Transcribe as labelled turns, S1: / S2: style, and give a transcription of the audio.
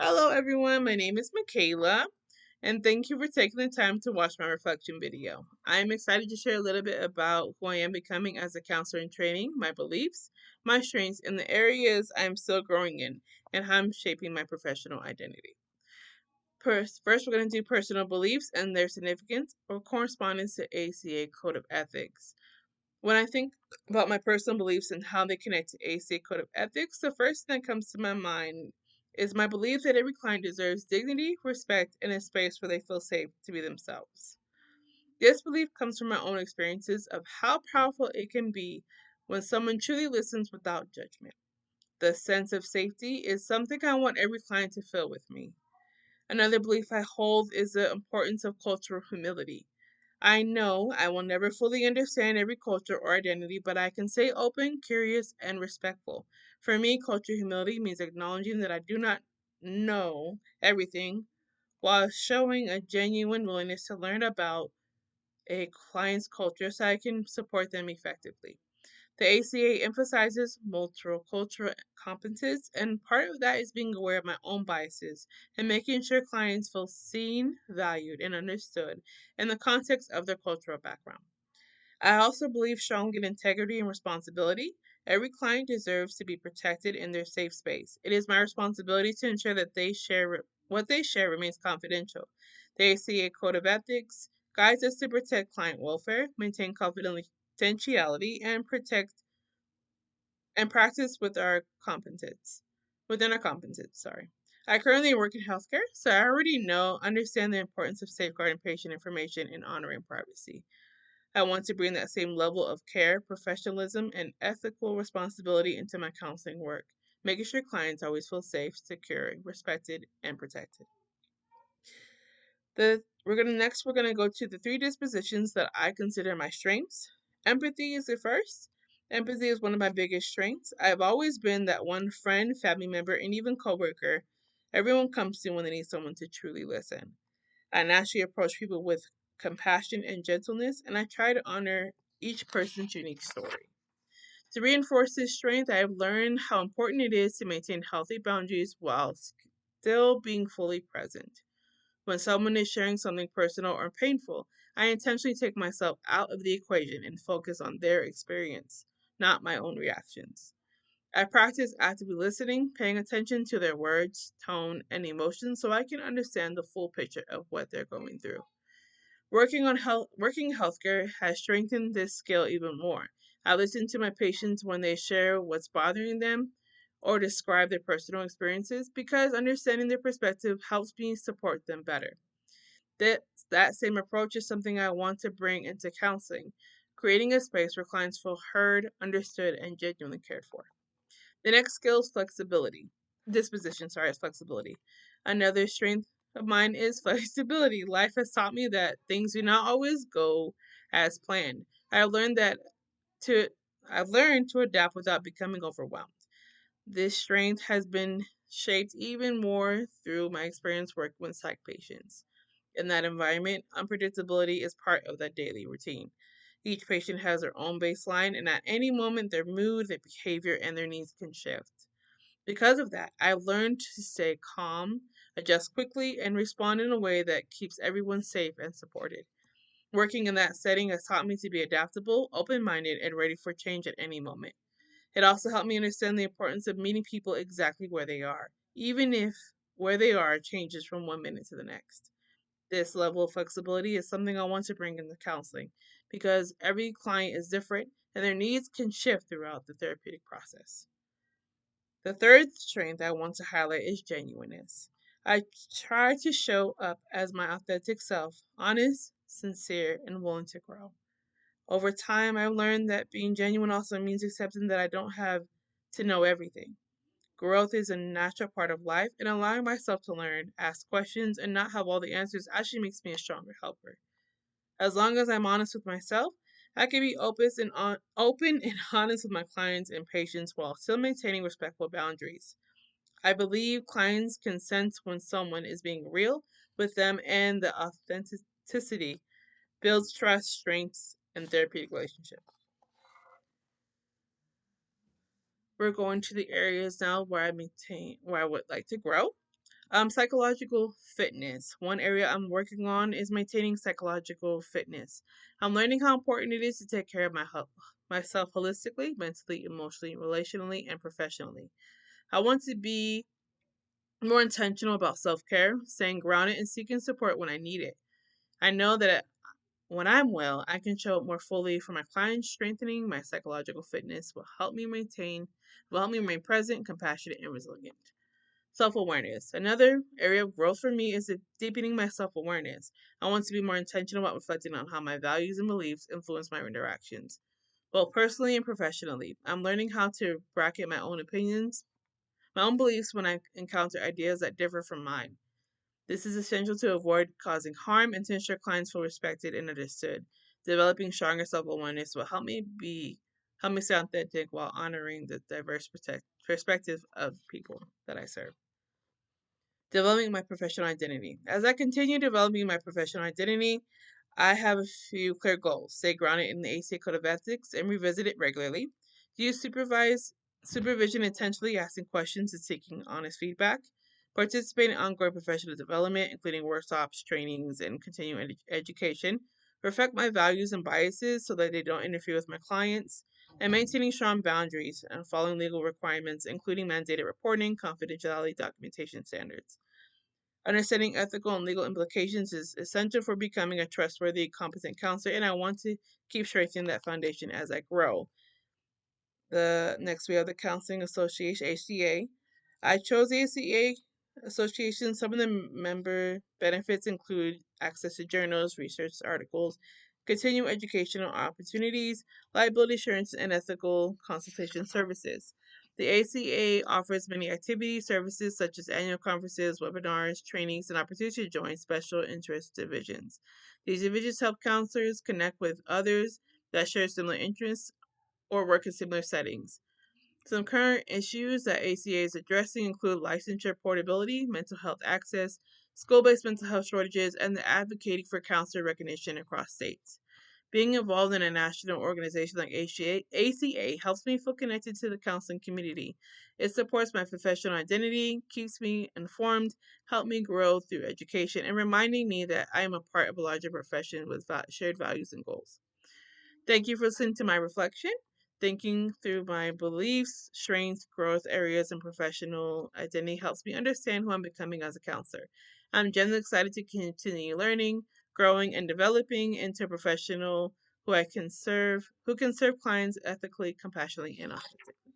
S1: Hello everyone, my name is Michaela, and thank you for taking the time to watch my reflection video. I am excited to share a little bit about who I am becoming as a counselor in training, my beliefs, my strengths, and the areas I am still growing in, and how I'm shaping my professional identity. First, we're going to do personal beliefs and their significance or correspondence to ACA Code of Ethics. When I think about my personal beliefs and how they connect to ACA Code of Ethics, the first thing that comes to my mind is my belief that every client deserves dignity, respect, and a space where they feel safe to be themselves. This belief comes from my own experiences of how powerful it can be when someone truly listens without judgment. The sense of safety is something I want every client to feel with me. Another belief I hold is the importance of cultural humility. I know I will never fully understand every culture or identity, but I can stay open, curious, and respectful. For me, cultural humility means acknowledging that I do not know everything while showing a genuine willingness to learn about a client's culture so I can support them effectively. The ACA emphasizes multicultural competence, and part of that is being aware of my own biases and making sure clients feel seen, valued, and understood in the context of their cultural background. I also believe strongly in integrity and responsibility. Every client deserves to be protected in their safe space. It is my responsibility to ensure that what they share remains confidential. The ACA Code of Ethics guides us to protect client welfare, maintain confidentiality, and practice within our competence, sorry. I currently work in healthcare, so I already understand the importance of safeguarding patient information and honoring privacy. I want to bring that same level of care, professionalism, and ethical responsibility into my counseling work, making sure clients always feel safe, secure, respected, and protected. We're gonna go to the three dispositions that I consider my strengths. Empathy is the first. Empathy is one of my biggest strengths. I've always been that one friend, family member, and even coworker everyone comes to when they need someone to truly listen. I naturally approach people with compassion and gentleness, and I try to honor each person's unique story. To reinforce this strength, I have learned how important it is to maintain healthy boundaries while still being fully present. When someone is sharing something personal or painful, I intentionally take myself out of the equation and focus on their experience, not my own reactions. I practice actively listening, paying attention to their words, tone, and emotions so I can understand the full picture of what they're going through. Working in healthcare has strengthened this skill even more. I listen to my patients when they share what's bothering them or describe their personal experiences because understanding their perspective helps me support them better. That, that same approach is something I want to bring into counseling, creating a space where clients feel heard, understood, and genuinely cared for. The next skill is flexibility. Disposition, sorry, is flexibility. Another strength of mine is flexibility. Life has taught me that things do not always go as planned. I've learned that to I've learned to adapt without becoming overwhelmed. This strength has been shaped even more through my experience working with psych patients. In that environment, unpredictability is part of that daily routine. Each patient has their own baseline, and at any moment, their mood, their behavior, and their needs can shift. Because of that, I've learned to stay calm, adjust quickly, and respond in a way that keeps everyone safe and supported. Working in that setting has taught me to be adaptable, open minded, and ready for change at any moment. It also helped me understand the importance of meeting people exactly where they are, even if where they are changes from one minute to the next. This level of flexibility is something I want to bring into counseling because every client is different and their needs can shift throughout the therapeutic process. The third strength I want to highlight is genuineness. I try to show up as my authentic self, honest, sincere, and willing to grow. Over time, I've learned that being genuine also means accepting that I don't have to know everything. Growth is a natural part of life, and allowing myself to learn, ask questions, and not have all the answers actually makes me a stronger helper. As long as I'm honest with myself, I can be open and honest with my clients and patients while still maintaining respectful boundaries. I believe clients can sense when someone is being real with them, and the authenticity builds trust, strengths, and therapeutic relationships. We're going to the areas now where I would like to grow. Psychological fitness. One area I'm working on is maintaining psychological fitness. I'm learning how important it is to take care of myself holistically, mentally, emotionally, relationally, and professionally. I want to be more intentional about self care, staying grounded, and seeking support when I need it. I know that when I'm well, I can show up more fully for my clients. Strengthening my psychological fitness will help me remain present, compassionate, and resilient. Self awareness. Another area of growth for me is deepening my self awareness. I want to be more intentional about reflecting on how my values and beliefs influence my interactions, both personally and professionally. I'm learning how to bracket my own beliefs when I encounter ideas that differ from mine. This is essential to avoid causing harm and to ensure clients feel respected and understood. Developing stronger self-awareness will help me stay authentic while honoring the diverse perspective of people that I serve. Developing my professional identity. As I continue developing my professional identity, I have a few clear goals. Stay grounded in the ACA Code of Ethics and revisit it regularly. Use supervision intentionally, asking questions and seeking honest feedback. Participate in ongoing professional development, including workshops, trainings, and continuing education. Reflect my values and biases so that they don't interfere with my clients. And maintaining strong boundaries and following legal requirements, including mandated reporting, confidentiality, documentation standards. Understanding ethical and legal implications is essential for becoming a trustworthy, competent counselor, and I want to keep strengthening that foundation as I grow. We have the Counseling Association, ACA. I chose the ACA Association. Some of the member benefits include access to journals, research articles, continuing educational opportunities, liability insurance, and ethical consultation services. The ACA offers many activities, services such as annual conferences, webinars, trainings, and opportunities to join special interest divisions. These divisions help counselors connect with others that share similar interests or work in similar settings. Some current issues that ACA is addressing include licensure portability, mental health access, school based mental health shortages, and the advocating for counselor recognition across states. Being involved in a national organization like ACA helps me feel connected to the counseling community. It supports my professional identity, keeps me informed, helps me grow through education, and reminding me that I am a part of a larger profession with shared values and goals. Thank you for listening to my reflection. Thinking through my beliefs, strengths, growth areas, and professional identity helps me understand who I'm becoming as a counselor. I'm genuinely excited to continue learning, growing, and developing into a professional who can serve clients ethically, compassionately, and authentically.